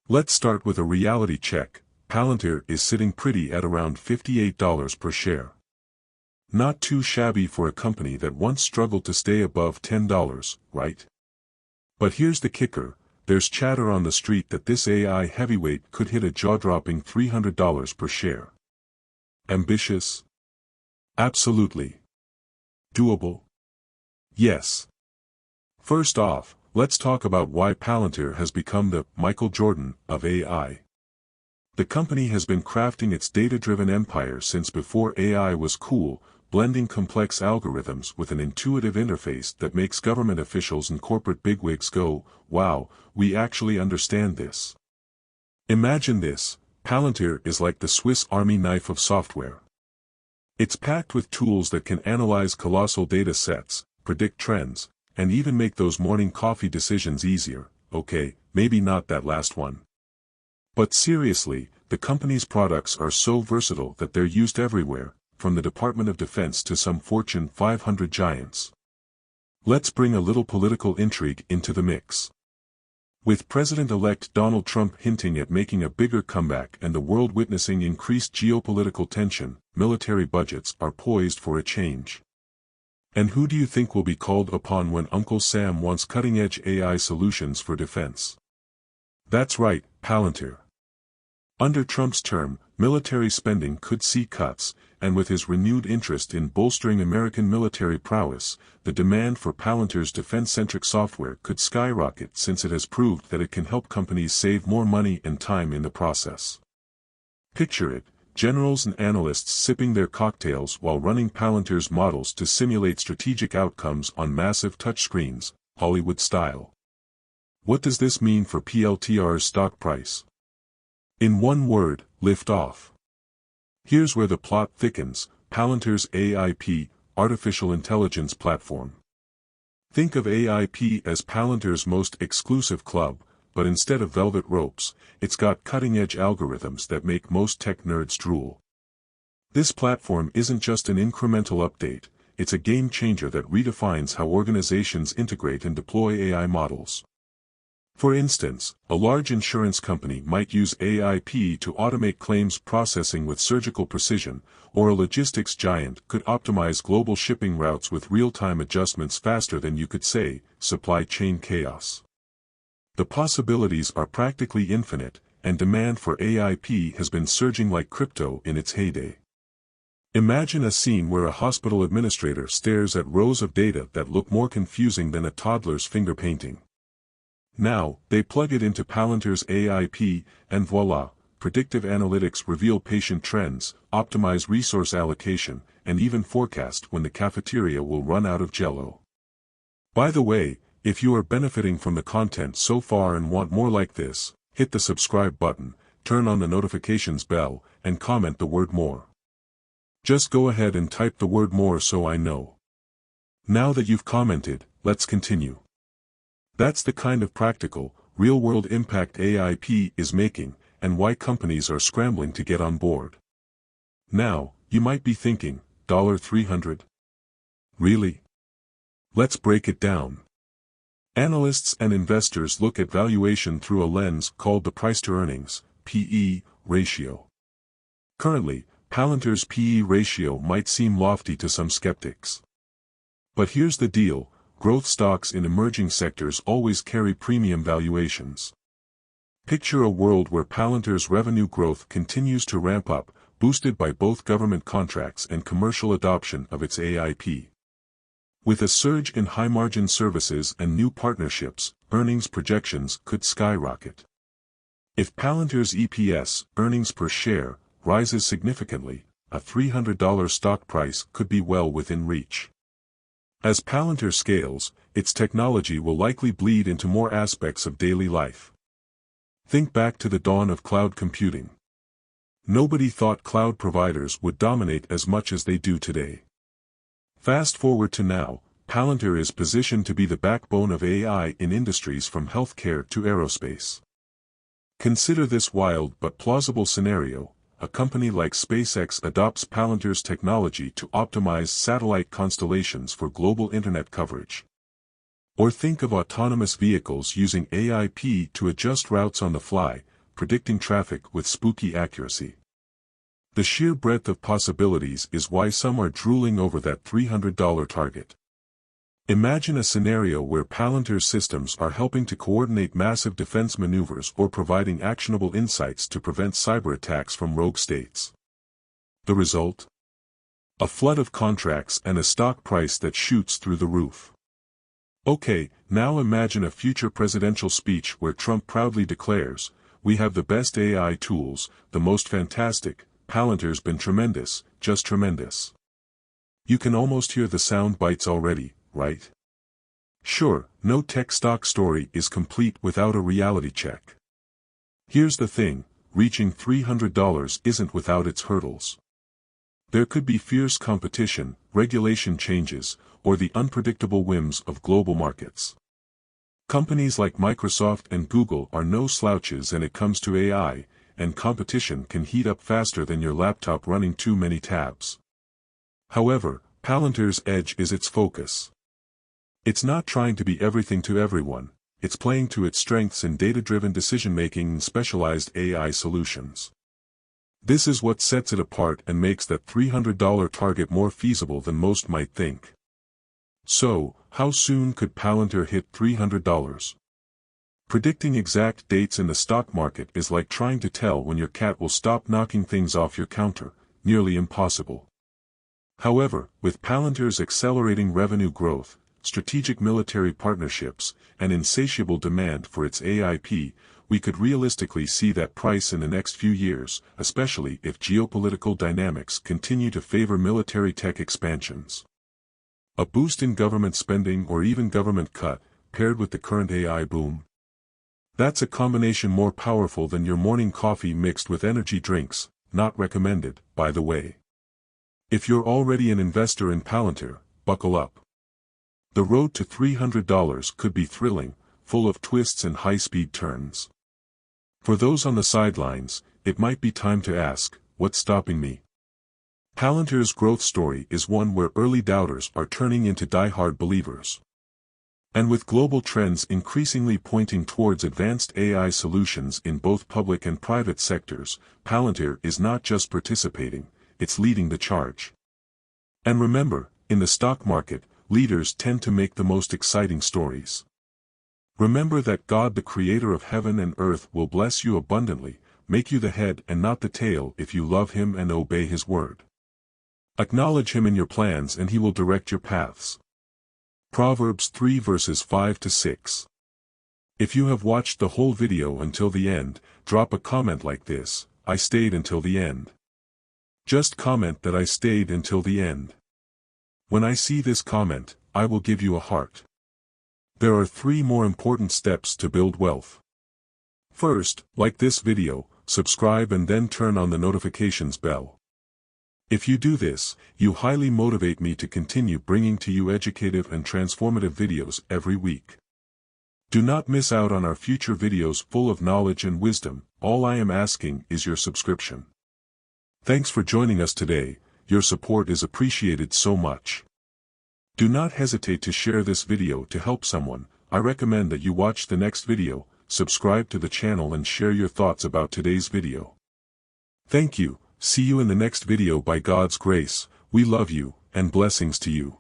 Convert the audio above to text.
Let's start with a reality check. Palantir is sitting pretty at around $58 per share. Not too shabby for a company that once struggled to stay above $10, right? But here's the kicker, there's chatter on the street that this AI heavyweight could hit a jaw-dropping $300 per share. Ambitious? Absolutely. Doable? Yes. First off, let's talk about why Palantir has become the Michael Jordan of AI. The company has been crafting its data-driven empire since before AI was cool, blending complex algorithms with an intuitive interface that makes government officials and corporate bigwigs go, wow, we actually understand this. Imagine this, Palantir is like the Swiss Army knife of software. It's packed with tools that can analyze colossal data sets, predict trends, and even make those morning coffee decisions easier. Okay, maybe not that last one. But seriously, the company's products are so versatile that they're used everywhere, from the Department of Defense to some Fortune 500 giants. Let's bring a little political intrigue into the mix. With President-elect Donald Trump hinting at making a bigger comeback and the world witnessing increased geopolitical tension, military budgets are poised for a change. And who do you think will be called upon when Uncle Sam wants cutting-edge AI solutions for defense? That's right, Palantir. Under Trump's term, military spending could see cuts, and with his renewed interest in bolstering American military prowess, the demand for Palantir's defense-centric software could skyrocket since it has proved that it can help companies save more money and time in the process. Picture it, generals and analysts sipping their cocktails while running Palantir's models to simulate strategic outcomes on massive touchscreens, Hollywood style. What does this mean for PLTR's stock price? In one word, lift off. Here's where the plot thickens, Palantir's AIP, Artificial Intelligence Platform. Think of AIP as Palantir's most exclusive club, but instead of velvet ropes, it's got cutting-edge algorithms that make most tech nerds drool. This platform isn't just an incremental update, it's a game-changer that redefines how organizations integrate and deploy AI models. For instance, a large insurance company might use AIP to automate claims processing with surgical precision, or a logistics giant could optimize global shipping routes with real-time adjustments faster than you could say, supply chain chaos. The possibilities are practically infinite, and demand for AIP has been surging like crypto in its heyday. Imagine a scene where a hospital administrator stares at rows of data that look more confusing than a toddler's finger painting. Now, they plug it into Palantir's AIP, and voila, predictive analytics reveal patient trends, optimize resource allocation, and even forecast when the cafeteria will run out of Jell-O. By the way, if you are benefiting from the content so far and want more like this, hit the subscribe button, turn on the notifications bell, and comment the word more. Just go ahead and type the word more so I know. Now that you've commented, let's continue. That's the kind of practical, real-world impact AIP is making, and why companies are scrambling to get on board. Now, you might be thinking, $300? Really? Let's break it down. Analysts and investors look at valuation through a lens called the price-to-earnings, PE, ratio. Currently, Palantir's PE ratio might seem lofty to some skeptics. But here's the deal. Growth stocks in emerging sectors always carry premium valuations. Picture a world where Palantir's revenue growth continues to ramp up, boosted by both government contracts and commercial adoption of its AIP. With a surge in high-margin services and new partnerships, earnings projections could skyrocket. If Palantir's EPS, earnings per share, rises significantly, a $300 stock price could be well within reach. As Palantir scales, its technology will likely bleed into more aspects of daily life. Think back to the dawn of cloud computing. Nobody thought cloud providers would dominate as much as they do today. Fast forward to now, Palantir is positioned to be the backbone of AI in industries from healthcare to aerospace. Consider this wild but plausible scenario. A company like SpaceX adopts Palantir's technology to optimize satellite constellations for global internet coverage. Or think of autonomous vehicles using AIP to adjust routes on the fly, predicting traffic with spooky accuracy. The sheer breadth of possibilities is why some are drooling over that $300 target. Imagine a scenario where Palantir's systems are helping to coordinate massive defense maneuvers or providing actionable insights to prevent cyber attacks from rogue states. The result? A flood of contracts and a stock price that shoots through the roof. Okay, now imagine a future presidential speech where Trump proudly declares, "We have the best AI tools, the most fantastic, Palantir's been tremendous, just tremendous." You can almost hear the sound bites already, right? Sure, no tech stock story is complete without a reality check. Here's the thing, reaching $300 isn't without its hurdles. There could be fierce competition, regulation changes, or the unpredictable whims of global markets. Companies like Microsoft and Google are no slouches when it comes to AI, and competition can heat up faster than your laptop running too many tabs. However, Palantir's edge is its focus. It's not trying to be everything to everyone, it's playing to its strengths in data-driven decision-making and specialized AI solutions. This is what sets it apart and makes that $300 target more feasible than most might think. So, how soon could Palantir hit $300? Predicting exact dates in the stock market is like trying to tell when your cat will stop knocking things off your counter, nearly impossible. However, with Palantir's accelerating revenue growth, strategic military partnerships, and insatiable demand for its AIP, we could realistically see that price in the next few years, especially if geopolitical dynamics continue to favor military tech expansions. A boost in government spending or even government cut, paired with the current AI boom. That's a combination more powerful than your morning coffee mixed with energy drinks, not recommended, by the way. If you're already an investor in Palantir, buckle up. The road to $300 could be thrilling, full of twists and high-speed turns. For those on the sidelines, it might be time to ask, what's stopping me? Palantir's growth story is one where early doubters are turning into die-hard believers. And with global trends increasingly pointing towards advanced AI solutions in both public and private sectors, Palantir is not just participating, it's leading the charge. And remember, in the stock market, leaders tend to make the most exciting stories. Remember that God, the creator of heaven and earth, will bless you abundantly, make you the head and not the tail if you love him and obey his word. Acknowledge him in your plans and he will direct your paths. Proverbs 3 verses 5 to 6. If you have watched the whole video until the end, drop a comment like this, "I stayed until the end." Just comment that I stayed until the end. When I see this comment, I will give you a heart. There are 3 more important steps to build wealth. First, like this video, subscribe and then turn on the notifications bell. If you do this, you highly motivate me to continue bringing to you educative and transformative videos every week. Do not miss out on our future videos full of knowledge and wisdom. All I am asking is your subscription. Thanks for joining us today, your support is appreciated so much. Do not hesitate to share this video to help someone. I recommend that you watch the next video, subscribe to the channel and share your thoughts about today's video. Thank you. See you in the next video by God's grace. We love you, and blessings to you.